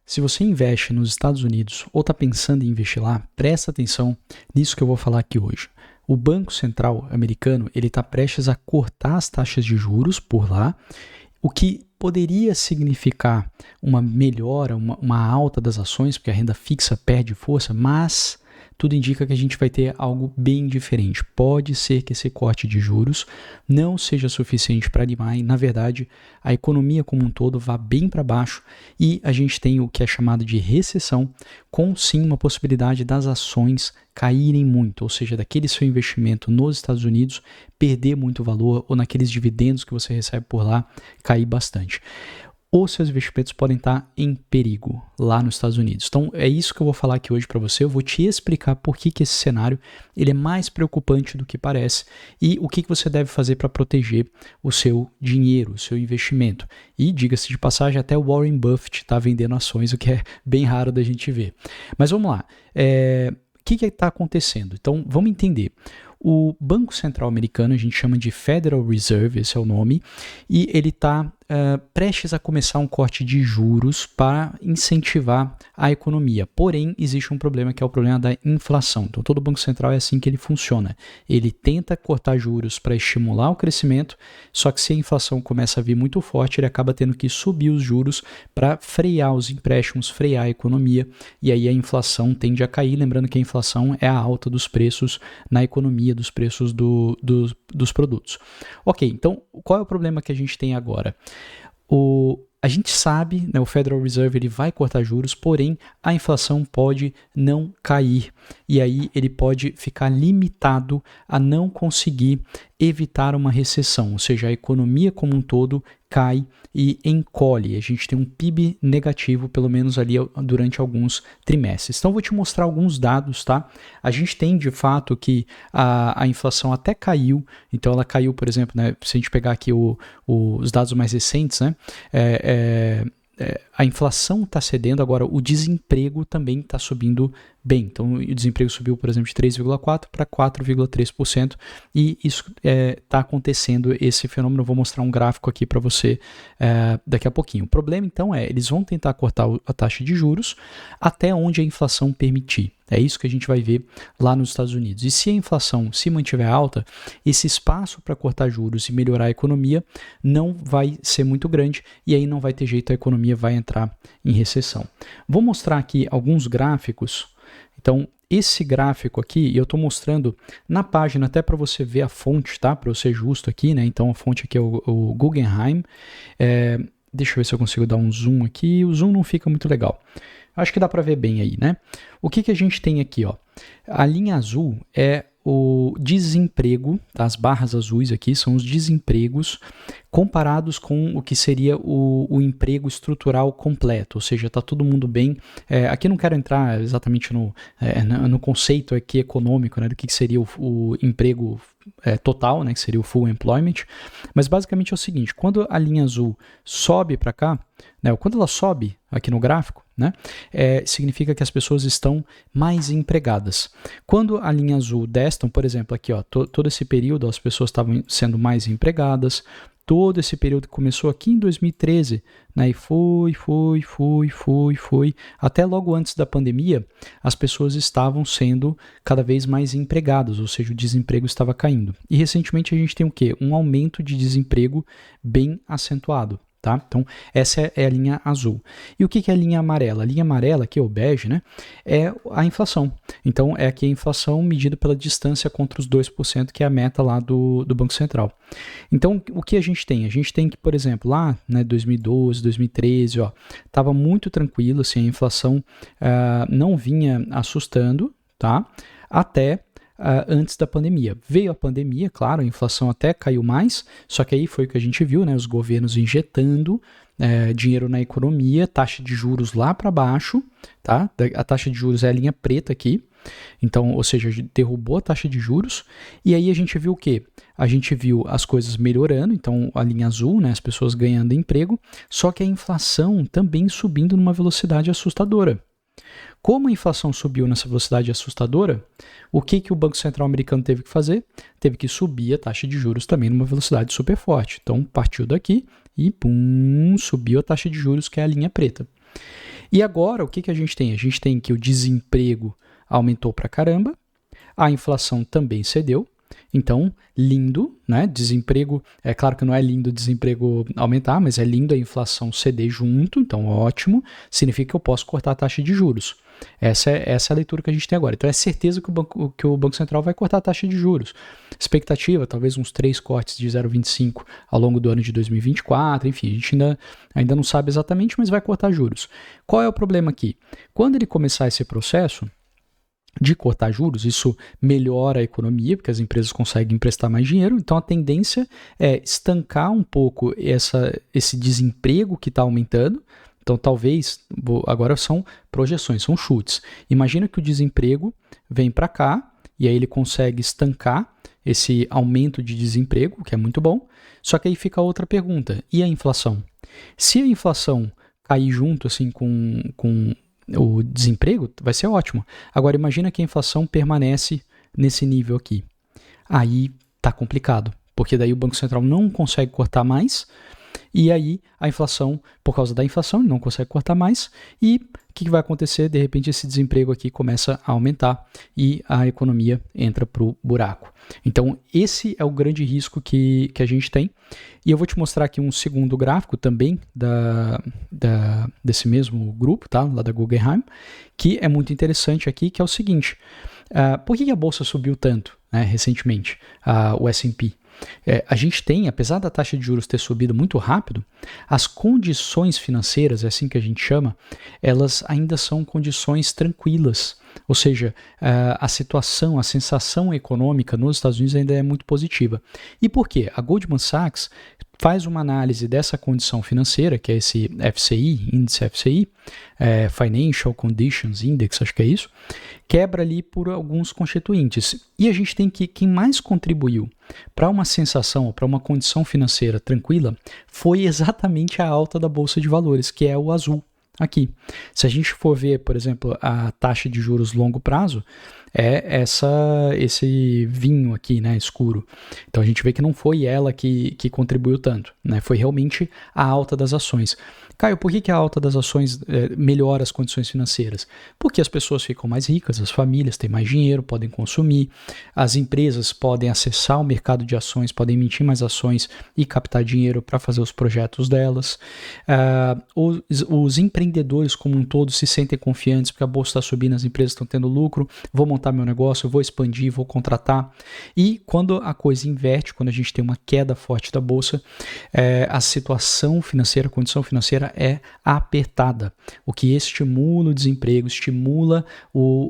Se você investe nos Estados Unidos ou está pensando em investir lá, presta atenção nisso que eu vou falar aqui hoje. O Banco Central americano está prestes a cortar as taxas de juros por lá, o que poderia significar uma melhora, uma alta das ações, porque a renda fixa perde força, mas tudo indica que a gente vai ter algo bem diferente. Pode ser que esse corte de juros não seja suficiente para animar e, na verdade, a economia como um todo vá bem para baixo e a gente tem o que é chamado de recessão, com sim uma possibilidade das ações caírem muito, ou seja, daquele seu investimento nos Estados Unidos perder muito valor ou naqueles dividendos que você recebe por lá cair bastante. Os seus investimentos podem estar em perigo lá nos Estados Unidos. Então, é isso que eu vou falar aqui hoje para você. Eu vou te explicar por que esse cenário ele é mais preocupante do que parece e o que você deve fazer para proteger o seu dinheiro, o seu investimento. E, diga-se de passagem, até o Warren Buffett está vendendo ações, o que é bem raro da gente ver. Mas vamos lá. O que está acontecendo? Então, vamos entender. O Banco Central americano, a gente chama de Federal Reserve, esse é o nome, e ele está prestes a começar um corte de juros para incentivar a economia. Porém, existe um problema que é o problema da inflação. Então, todo Banco Central é assim que ele funciona. Ele tenta cortar juros para estimular o crescimento, só que se a inflação começa a vir muito forte, ele acaba tendo que subir os juros para frear os empréstimos, frear a economia, e aí a inflação tende a cair. Lembrando que a inflação é a alta dos preços na economia, dos preços dos produtos. Ok, então qual é o problema que a gente tem agora? A gente sabe, né, o Federal Reserve ele vai cortar juros, porém a inflação pode não cair e aí ele pode ficar limitado a não conseguir evitar uma recessão, ou seja, a economia como um todo cai e encolhe. A gente tem um PIB negativo, pelo menos ali durante alguns trimestres. Então, eu vou te mostrar alguns dados, tá? A gente tem, de fato, que a inflação até caiu. Então, ela caiu, por exemplo, né, se a gente pegar aqui os dados mais recentes, né, a inflação está cedendo, agora o desemprego também está subindo bem. Então, o desemprego subiu, por exemplo, de 3,4% para 4,3%, e isso está acontecendo, esse fenômeno. Eu vou mostrar um gráfico aqui para você daqui a pouquinho. O problema, então, eles vão tentar cortar a taxa de juros até onde a inflação permitir. É isso que a gente vai ver lá nos Estados Unidos. E se a inflação se mantiver alta, esse espaço para cortar juros e melhorar a economia não vai ser muito grande e aí não vai ter jeito, a economia vai entrar em recessão. Vou mostrar aqui alguns gráficos. Então, esse gráfico aqui, eu estou mostrando na página até para você ver a fonte, tá? Para eu ser justo aqui, né? Então, a fonte aqui é o Guggenheim. Deixa eu ver se eu consigo dar um zoom aqui. O zoom não fica muito legal. Acho que dá para ver bem aí, né? O que a gente tem aqui, ó? A linha azul é o desemprego, tá? As barras azuis aqui são os desempregos comparados com o que seria o emprego estrutural completo, ou seja, está todo mundo bem. Aqui não quero entrar exatamente no conceito aqui econômico, né, do que seria o emprego total, né, que seria o full employment, mas basicamente é o seguinte: quando a linha azul sobe para cá, né, quando ela sobe aqui no gráfico, né, significa que as pessoas estão mais empregadas. Quando a linha azul desce, então, por exemplo, aqui, ó, todo esse período as pessoas estavam sendo mais empregadas, todo esse período que começou aqui em 2013, né, e foi, até logo antes da pandemia, as pessoas estavam sendo cada vez mais empregadas, ou seja, o desemprego estava caindo. E recentemente a gente tem o quê? Um aumento de desemprego bem acentuado. Tá? Então, essa é a linha azul. E o que é a linha amarela? A linha amarela, aqui, o bege, né, é a inflação. Então, é aqui a inflação medida pela distância contra os 2%, que é a meta lá do Banco Central. Então, o que a gente tem? A gente tem que, por exemplo, lá, né, 2012, 2013, estava muito tranquilo, assim, a inflação não vinha assustando, tá? Até antes da pandemia. Veio a pandemia, claro, a inflação até caiu mais, só que aí foi o que a gente viu, né, os governos injetando dinheiro na economia, taxa de juros lá para baixo, tá? A taxa de juros é a linha preta aqui, então, ou seja, derrubou a taxa de juros, e aí a gente viu o quê? A gente viu as coisas melhorando, então a linha azul, né, as pessoas ganhando emprego, só que a inflação também subindo numa velocidade assustadora. Como a inflação subiu nessa velocidade assustadora, o que o Banco Central americano teve que fazer? Teve que subir a taxa de juros também numa velocidade super forte. Então, partiu daqui e subiu a taxa de juros, que é a linha preta. E agora, o que a gente tem? A gente tem que o desemprego aumentou pra caramba, a inflação também cedeu, então, lindo, né? Desemprego, é claro que não é lindo o desemprego aumentar, mas é lindo a inflação ceder junto, então ótimo, significa que eu posso cortar a taxa de juros. Essa é a leitura que a gente tem agora. Então é certeza que o Banco Central vai cortar a taxa de juros. Expectativa, talvez uns 3 cortes de 0,25 ao longo do ano de 2024, enfim, a gente ainda não sabe exatamente, mas vai cortar juros. Qual é o problema aqui? Quando ele começar esse processo de cortar juros, isso melhora a economia, porque as empresas conseguem emprestar mais dinheiro, então a tendência é estancar um pouco esse desemprego que está aumentando. Então talvez, agora são projeções, são chutes. Imagina que o desemprego vem para cá, e aí ele consegue estancar esse aumento de desemprego, que é muito bom, só que aí fica outra pergunta, e a inflação? Se a inflação cair junto assim com o desemprego, vai ser ótimo. Agora, imagina que a inflação permanece nesse nível aqui. Aí tá complicado, porque daí o Banco Central não consegue cortar mais, e aí a inflação, por causa da inflação, ele não consegue cortar mais, e o que vai acontecer? De repente esse desemprego aqui começa a aumentar e a economia entra para o buraco. Então esse é o grande risco que a gente tem, e eu vou te mostrar aqui um segundo gráfico também desse mesmo grupo, tá? Lá da Guggenheim, que é muito interessante aqui, que é o seguinte, por que a Bolsa subiu tanto, né, recentemente, o S&P? A gente tem, apesar da taxa de juros ter subido muito rápido, as condições financeiras, é assim que a gente chama, elas ainda são condições tranquilas. Ou seja, a situação, a sensação econômica nos Estados Unidos ainda é muito positiva. E por quê? A Goldman Sachs faz uma análise dessa condição financeira, que é esse FCI, índice FCI, Financial Conditions Index, acho que é isso, quebra ali por alguns constituintes. E a gente tem que, quem mais contribuiu para uma sensação, para uma condição financeira tranquila, foi exatamente a alta da Bolsa de Valores, que é o azul aqui. Se a gente for ver, por exemplo, a taxa de juros longo prazo, é esse vinho aqui, né, escuro. Então a gente vê que não foi ela que contribuiu tanto, né? Foi realmente a alta das ações. Caio, por que a alta das ações melhora as condições financeiras? Porque as pessoas ficam mais ricas, as famílias têm mais dinheiro, podem consumir, as empresas podem acessar o mercado de ações, podem emitir mais ações e captar dinheiro para fazer os projetos delas. Os empreendedores como um todo se sentem confiantes porque a bolsa está subindo, as empresas estão tendo lucro, vou montar meu negócio, vou expandir, vou contratar. E quando a coisa inverte, quando a gente tem uma queda forte da bolsa, a situação financeira, a condição financeira é apertada, o que estimula o desemprego, estimula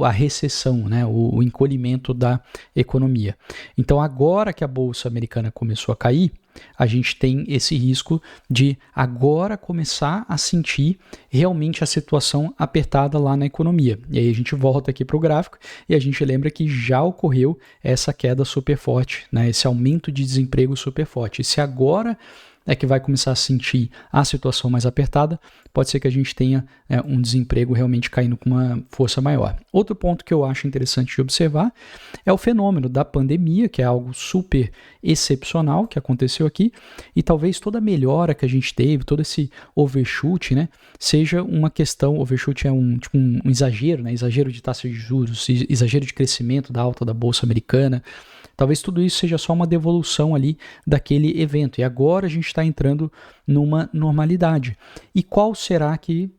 a recessão, né, o encolhimento da economia. Então agora que a bolsa americana começou a cair, a gente tem esse risco de agora começar a sentir realmente a situação apertada lá na economia. E aí a gente volta aqui para o gráfico e a gente lembra que já ocorreu essa queda super forte, né, esse aumento de desemprego super forte. E se agora é que vai começar a sentir a situação mais apertada, pode ser que a gente tenha um desemprego realmente caindo com uma força maior. Outro ponto que eu acho interessante de observar é o fenômeno da pandemia, que é algo super excepcional que aconteceu aqui, e talvez toda a melhora que a gente teve, todo esse overshoot, né, seja uma questão, overshoot é um exagero, né, exagero de taxa de juros, exagero de crescimento da alta da Bolsa Americana. Talvez tudo isso seja só uma devolução ali daquele evento. E agora a gente está entrando numa normalidade. E qual será que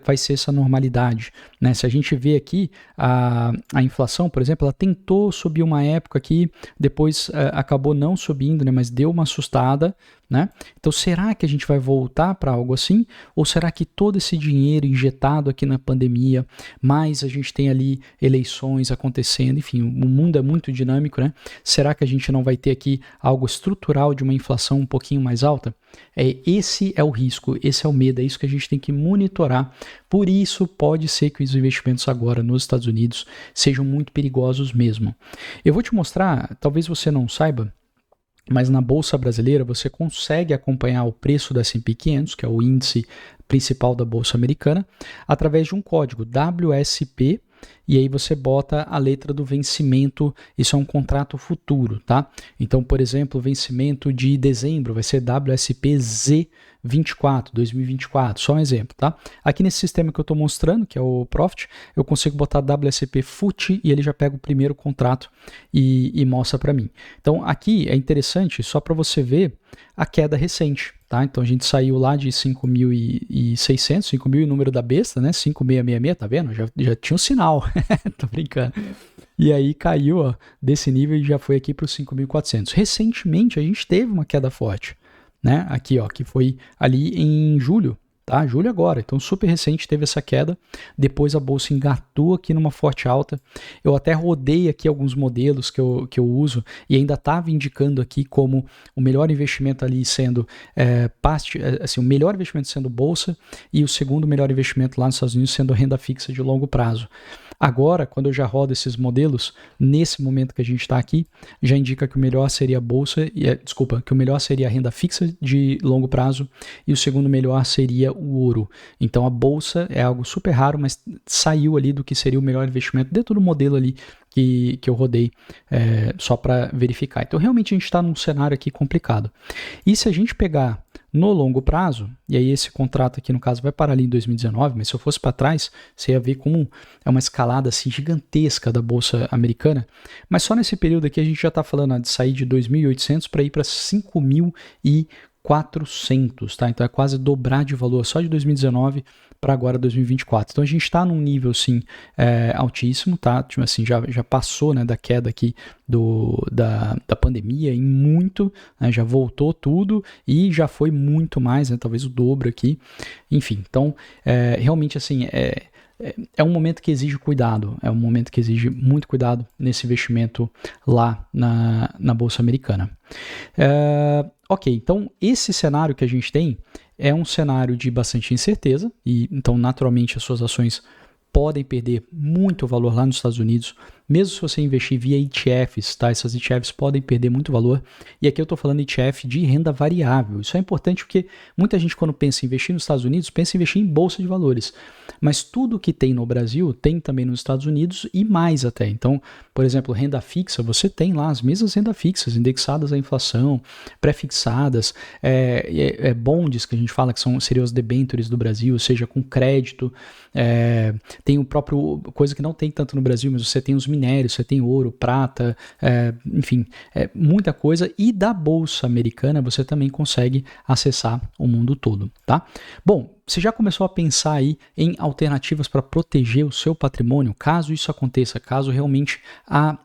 vai ser essa normalidade? Né? Se a gente vê aqui a inflação, por exemplo, ela tentou subir uma época aqui, depois acabou não subindo, né? Mas deu uma assustada. Né? Então será que a gente vai voltar para algo assim? Ou será que todo esse dinheiro injetado aqui na pandemia, mais a gente tem ali eleições acontecendo, enfim, o mundo é muito dinâmico, né? Será que a gente não vai ter aqui algo estrutural de uma inflação um pouquinho mais alta? Esse é o risco, esse é o medo, é isso que a gente tem que monitorar. Por isso pode ser que os investimentos agora nos Estados Unidos sejam muito perigosos mesmo. Eu vou te mostrar, talvez você não saiba, mas na Bolsa Brasileira você consegue acompanhar o preço do S&P 500, que é o índice principal da Bolsa Americana, através de um código WSP e aí você bota a letra do vencimento, isso é um contrato futuro, tá? Então, por exemplo, o vencimento de dezembro vai ser WSPZ 2024, só um exemplo, tá? Aqui nesse sistema que eu estou mostrando, que é o Profit, eu consigo botar WSP FUT e ele já pega o primeiro contrato e mostra para mim. Então, aqui é interessante só para você ver a queda recente, tá? Então, a gente saiu lá de 5.600, 5.000 e número da besta, né? 5.666, tá vendo? Já tinha um sinal, tô brincando. E aí caiu, ó, desse nível e já foi aqui para os 5.400. Recentemente, a gente teve uma queda forte, né? Aqui, ó, que foi ali em julho, tá? Julho agora, então super recente teve essa queda, depois a bolsa engatou aqui numa forte alta. Eu até rodei aqui alguns modelos que eu uso e ainda estava indicando aqui como o melhor investimento ali sendo assim, o melhor investimento sendo bolsa e o segundo melhor investimento lá nos Estados Unidos sendo renda fixa de longo prazo. Agora, quando eu já rodo esses modelos, nesse momento que a gente está aqui, já indica que o melhor seria a bolsa, que o melhor seria a renda fixa de longo prazo e o segundo melhor seria o ouro. Então a bolsa é algo super raro, mas saiu ali do que seria o melhor investimento dentro do modelo ali que eu rodei só para verificar. Então realmente a gente está num cenário aqui complicado. E se a gente pegar no longo prazo, e aí esse contrato aqui no caso vai parar ali em 2019, mas se eu fosse para trás, você ia ver como é uma escalada assim gigantesca da bolsa americana, mas só nesse período aqui a gente já está falando de sair de 2.800 para ir para 5.400, tá? Então é quase dobrar de valor só de 2019 para agora 2024. Então a gente está num nível sim altíssimo, tá? Tipo assim, já passou, né, da queda aqui da pandemia em muito, né, já voltou tudo e já foi muito mais, né, talvez o dobro aqui. Enfim, então realmente assim é um momento que exige cuidado, é um momento que exige muito cuidado nesse investimento lá na Bolsa Americana. Ok, então esse cenário que a gente tem é um cenário de bastante incerteza e então naturalmente as suas ações podem perder muito valor lá nos Estados Unidos, mesmo se você investir via ETFs, tá? Essas ETFs podem perder muito valor. E aqui eu estou falando ETF de renda variável. Isso é importante porque muita gente, quando pensa em investir nos Estados Unidos, pensa em investir em bolsa de valores. Mas tudo que tem no Brasil tem também nos Estados Unidos e mais até. Então, por exemplo, renda fixa, você tem lá as mesmas rendas fixas, indexadas à inflação, pré-fixadas, bonds que a gente fala que seriam os debentures do Brasil, seja com crédito, tem o próprio, coisa que não tem tanto no Brasil, mas você tem os minérios, você tem ouro, prata, enfim, muita coisa. E da Bolsa Americana você também consegue acessar o mundo todo, tá? Bom, você já começou a pensar aí em alternativas para proteger o seu patrimônio, caso isso aconteça, caso realmente a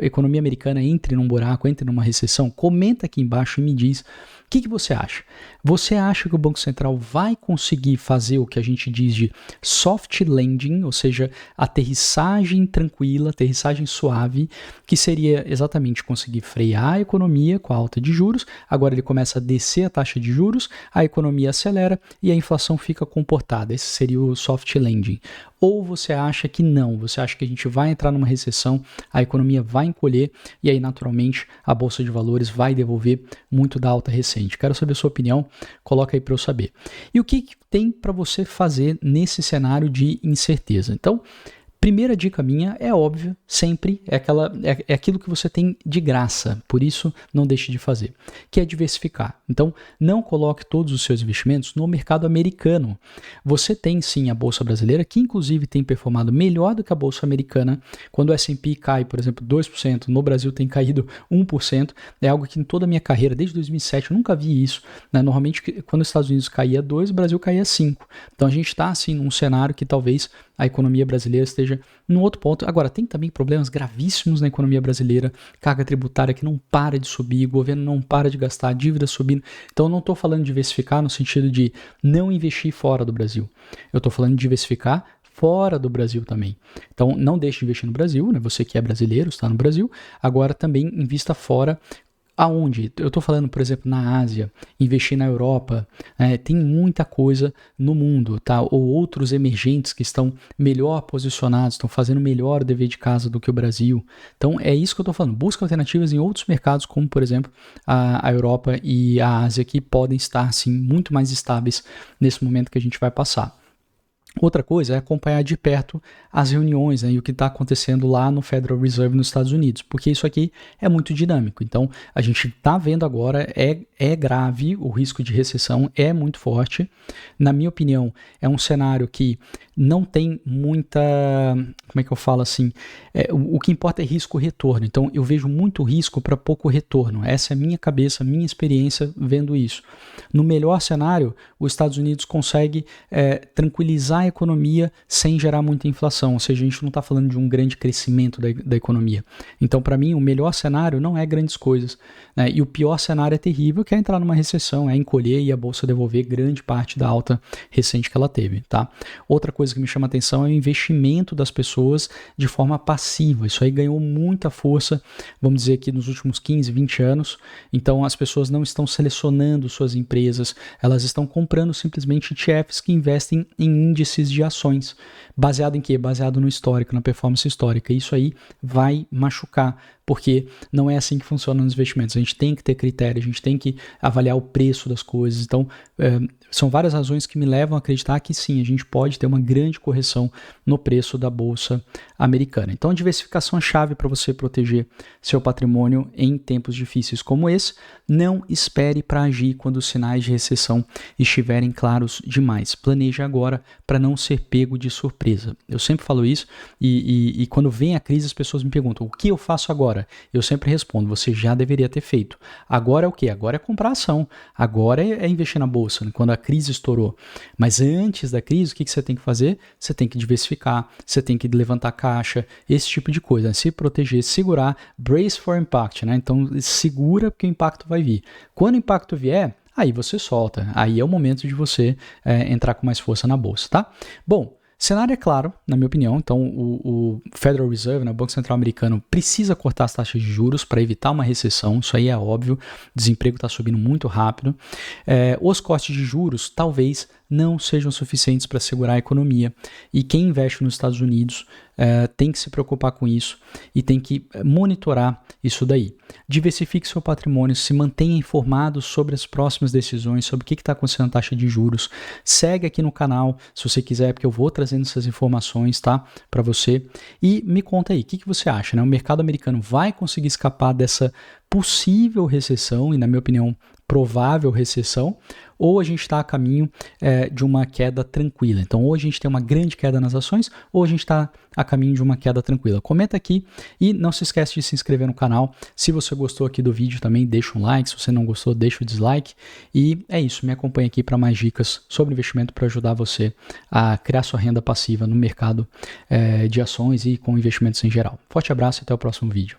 economia americana entre num buraco, entre numa recessão? Comenta aqui embaixo e me diz o que você acha. Você acha que o Banco Central vai conseguir fazer o que a gente diz de soft landing, ou seja, aterrissagem tranquila, aterrissagem suave, que seria exatamente conseguir frear a economia com a alta de juros, agora ele começa a descer a taxa de juros, a economia acelera e a inflação fica comportada. Esse seria o soft landing. Ou você acha que não, você acha que a gente vai entrar numa recessão, a economia vai encolher e aí naturalmente a Bolsa de Valores vai devolver muito da alta recente. Quero saber a sua opinião, coloca aí para eu saber. E o que tem para você fazer nesse cenário de incerteza? Então, primeira dica minha é óbvia, sempre é aquilo que você tem de graça, por isso não deixe de fazer, que é diversificar. Então, não coloque todos os seus investimentos no mercado americano. Você tem sim a Bolsa Brasileira, que inclusive tem performado melhor do que a Bolsa Americana. Quando o S&P cai, por exemplo, 2%, no Brasil tem caído 1%, é algo que em toda a minha carreira, desde 2007, eu nunca vi isso, né? Normalmente, quando os Estados Unidos caía 2%, o Brasil caía 5%. Então, a gente está assim num cenário que talvez a economia brasileira esteja no outro ponto. Agora, tem também problemas gravíssimos na economia brasileira, carga tributária que não para de subir, o governo não para de gastar, dívida subindo. Então, eu não estou falando de diversificar no sentido de não investir fora do Brasil. Eu estou falando de diversificar fora do Brasil também. Então, não deixe de investir no Brasil, né? Você que é brasileiro, está no Brasil. Agora, também invista fora. Aonde? Eu estou falando, por exemplo, na Ásia, investir na Europa, tem muita coisa no mundo, tá? Ou outros emergentes que estão melhor posicionados, estão fazendo melhor o dever de casa do que o Brasil. Então, é isso que eu estou falando. Busca alternativas em outros mercados, como, por exemplo, a Europa e a Ásia, que podem estar, sim, muito mais estáveis nesse momento que a gente vai passar. Outra coisa é acompanhar de perto as reuniões, né, e o que está acontecendo lá no Federal Reserve nos Estados Unidos, porque isso aqui é muito dinâmico. Então, a gente está vendo agora, é grave, o risco de recessão é muito forte. Na minha opinião, é um cenário que não tem muita, como é que eu falo assim, o que importa é risco-retorno. Então, eu vejo muito risco para pouco retorno. Essa é a minha cabeça, minha experiência vendo isso. No melhor cenário, os Estados Unidos consegue tranquilizar a economia sem gerar muita inflação, ou seja, a gente não está falando de um grande crescimento da economia. Então, para mim, o melhor cenário não é grandes coisas, né? E o pior cenário é terrível, que é entrar numa recessão, é encolher e a bolsa devolver grande parte da alta recente que ela teve, tá? Outra coisa que me chama a atenção é o investimento das pessoas de forma passiva. Isso aí ganhou muita força, vamos dizer aqui nos últimos 15, 20 anos. Então, as pessoas não estão selecionando suas empresas, elas estão comprando simplesmente ETFs que investem em índices de ações. Baseado em quê? Baseado no histórico, na performance histórica. Isso aí vai machucar, porque não é assim que funciona nos investimentos. A gente tem que ter critério, a gente tem que avaliar o preço das coisas. Então, são várias razões que me levam a acreditar que sim, a gente pode ter uma grande correção no preço da bolsa americana. Então, a diversificação é chave para você proteger seu patrimônio em tempos difíceis como esse. Não espere para agir quando os sinais de recessão estiverem claros demais. Planeje agora para não ser pego de surpresa. Eu sempre falo isso e quando vem a crise as pessoas me perguntam, o que eu faço agora? Eu sempre respondo, você já deveria ter feito. Agora é o quê? Agora é comprar ação. Agora é investir na bolsa, né? Quando a crise estourou. Mas antes da crise, o que você tem que fazer? Você tem que diversificar, você tem que levantar caixa, esse tipo de coisa. Se proteger, segurar, brace for impact, né? Então segura porque o impacto vai vir. Quando o impacto vier, aí você solta. Aí é o momento de você entrar com mais força na bolsa, tá? Bom, cenário é claro, na minha opinião. Então, o Federal Reserve, né, o Banco Central Americano, precisa cortar as taxas de juros para evitar uma recessão. Isso aí é óbvio. O desemprego está subindo muito rápido. Os cortes de juros talvez não sejam suficientes para segurar a economia. E quem investe nos Estados Unidos tem que se preocupar com isso e tem que monitorar isso daí. Diversifique seu patrimônio, se mantenha informado sobre as próximas decisões, sobre o que está acontecendo na taxa de juros. Segue aqui no canal, se você quiser, porque eu vou trazendo essas informações, tá, para você. E me conta aí, o que você acha, né? O mercado americano vai conseguir escapar dessa possível recessão e, na minha opinião, provável recessão, ou a gente está a caminho de uma queda tranquila. Então, ou a gente tem uma grande queda nas ações, ou a gente está a caminho de uma queda tranquila. Comenta aqui e não se esquece de se inscrever no canal. Se você gostou aqui do vídeo também, deixa um like. Se você não gostou, deixa o dislike. E é isso, me acompanha aqui para mais dicas sobre investimento para ajudar você a criar sua renda passiva no mercado de ações e com investimentos em geral. Forte abraço e até o próximo vídeo.